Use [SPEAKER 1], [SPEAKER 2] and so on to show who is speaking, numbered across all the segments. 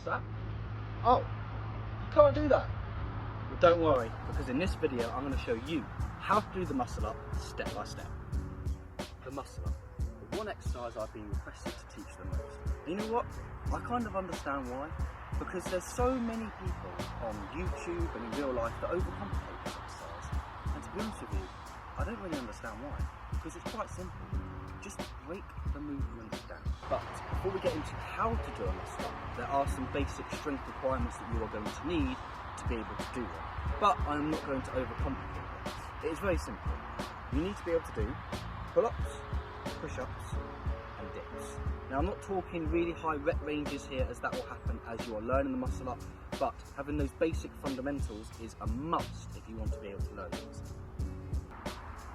[SPEAKER 1] that? Oh, you can't do that. Well, don't worry, because in this video I'm going to show you how to do the muscle up step by step. The muscle up, the one exercise I've been requested to teach the most. And you know what? I kind of understand why. Because there's so many people on YouTube and in real life that overcomplicate this exercise. And to be honest with you, I don't really understand why. Because it's quite simple. Just break the movement down. But before we get into how to do a muscle up, there are some basic strength requirements that you are going to need to be able to do them. But I'm not going to overcomplicate this. It is very simple. You need to be able to do pull-ups, push-ups and dips. Now I'm not talking really high rep ranges here, as that will happen as you are learning the muscle up, but having those basic fundamentals is a must if you want to be able to learn these.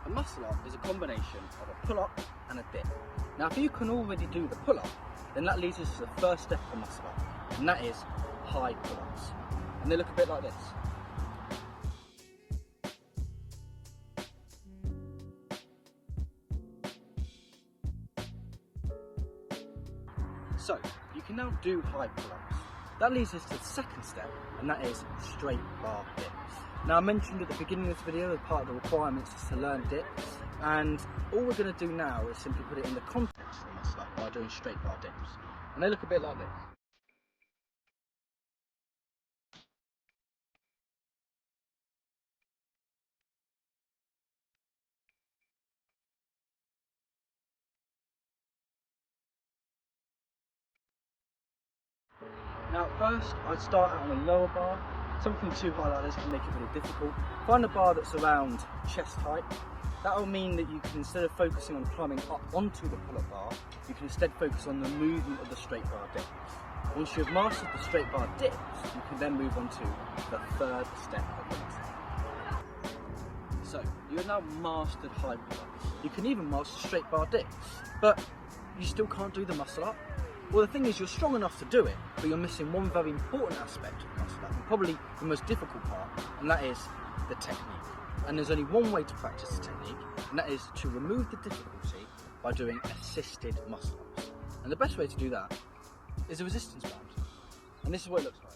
[SPEAKER 1] A muscle up is a combination of a pull-up and a dip. Now if you can already do the pull-up, then that leads us to the first step of the muscle up, and that is high pull-ups. And they look a bit like this. So, you can now do high pull-ups. That leads us to the second step, and that is straight bar dips. Now I mentioned at the beginning of this video that part of the requirements is to learn dips, and all we're going to do now is simply put it in the context of the muscle up by doing straight bar dips. And they look a bit like this. Now first, I'd start out on a lower bar. Something too high like this can make it really difficult. Find a bar that's around chest height. That will mean that you can, instead of focusing on climbing up onto the pull-up bar, you can instead focus on the movement of the straight bar dips. Once you've mastered the straight bar dips, you can then move on to the third step of the muscle. So, you have now mastered high pull-ups. You can even master straight bar dips, but you still can't do the muscle up. Well, the thing is, you're strong enough to do it, but you're missing one very important aspect of the muscle up, and probably the most difficult part, and that is the technique. And there's only one way to practice the technique, and that is to remove the difficulty by doing assisted muscle ups. And the best way to do that is a resistance band. And this is what it looks like.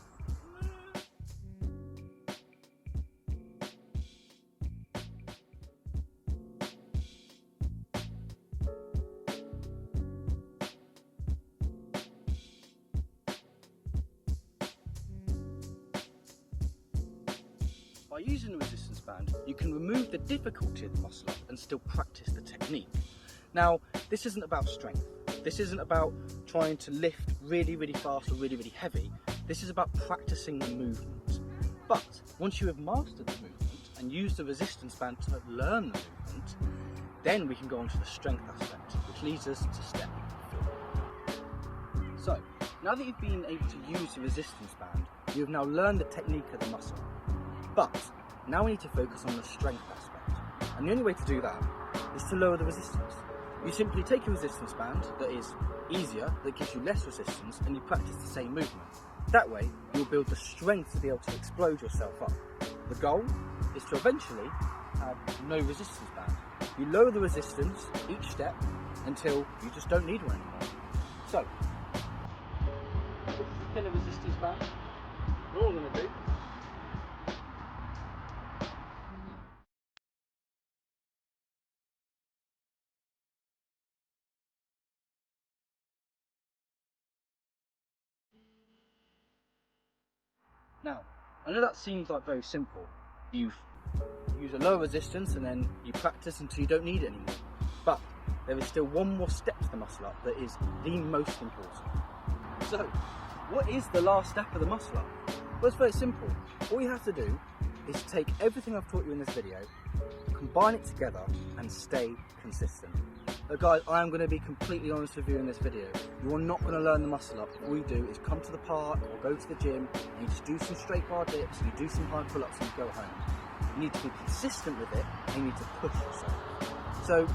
[SPEAKER 1] By using the resistance band, you can remove the difficulty of the muscle up and still practice the technique. Now, this isn't about strength. This isn't about trying to lift really, really fast or really, really heavy. This is about practicing the movement. But once you have mastered the movement and used the resistance band to learn the movement, then we can go on to the strength aspect, which leads us to step 4. So, now that you've been able to use the resistance band, you have now learned the technique of the muscle. But now we need to focus on the strength aspect. And the only way to do that is to lower the resistance. You simply take a resistance band that is easier, that gives you less resistance, and you practice the same movement. That way, you'll build the strength to be able to explode yourself up. The goal is to eventually have no resistance band. You lower the resistance each step until you just don't need one anymore. So, this is a thin resistance band. All I'm going to do . Now, I know that seems like very simple. You use a lower resistance and then you practice until you don't need it anymore. But there is still one more step to the muscle up that is the most important. So, what is the last step of the muscle up? Well, it's very simple. All you have to do is take everything I've taught you in this video, combine it together and stay consistent. But guys, I am going to be completely honest with you in this video. You are not going to learn the muscle up. All you do is come to the park or go to the gym and you just do some straight bar dips, you do some high pull-ups and you go home. You need to be consistent with it and you need to push yourself. So,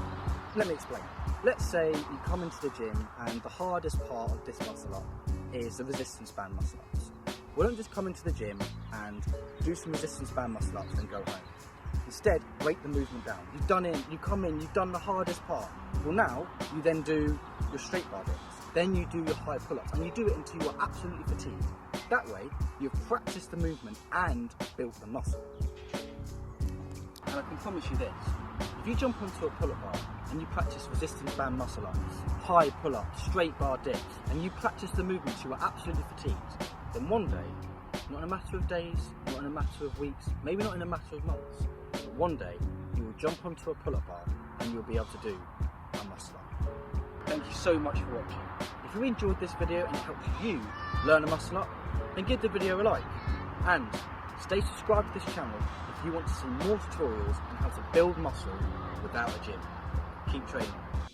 [SPEAKER 1] let me explain. Let's say you come into the gym and the hardest part of this muscle up is the resistance band muscle ups. Well, don't just come into the gym and do some resistance band muscle ups and go home. Instead, break the movement down. You've done it, you come in, you've done the hardest part. Well, now you then do your straight bar dips. Then you do your high pull-ups and you do it until you are absolutely fatigued. That way, you've practiced the movement and built the muscle. And I can promise you this, if you jump onto a pull-up bar and you practice resistance band muscle ups, high pull-ups, straight bar dips, and you practice the movements you are absolutely fatigued, then one day, not in a matter of days, not in a matter of weeks, maybe not in a matter of months, but one day you will jump onto a pull-up bar and you'll be able to do a muscle up. Thank you so much for watching. If you enjoyed this video and it helped you learn a muscle up, then give the video a like. And stay subscribed to this channel if you want to see more tutorials on how to build muscle without a gym. Keep training.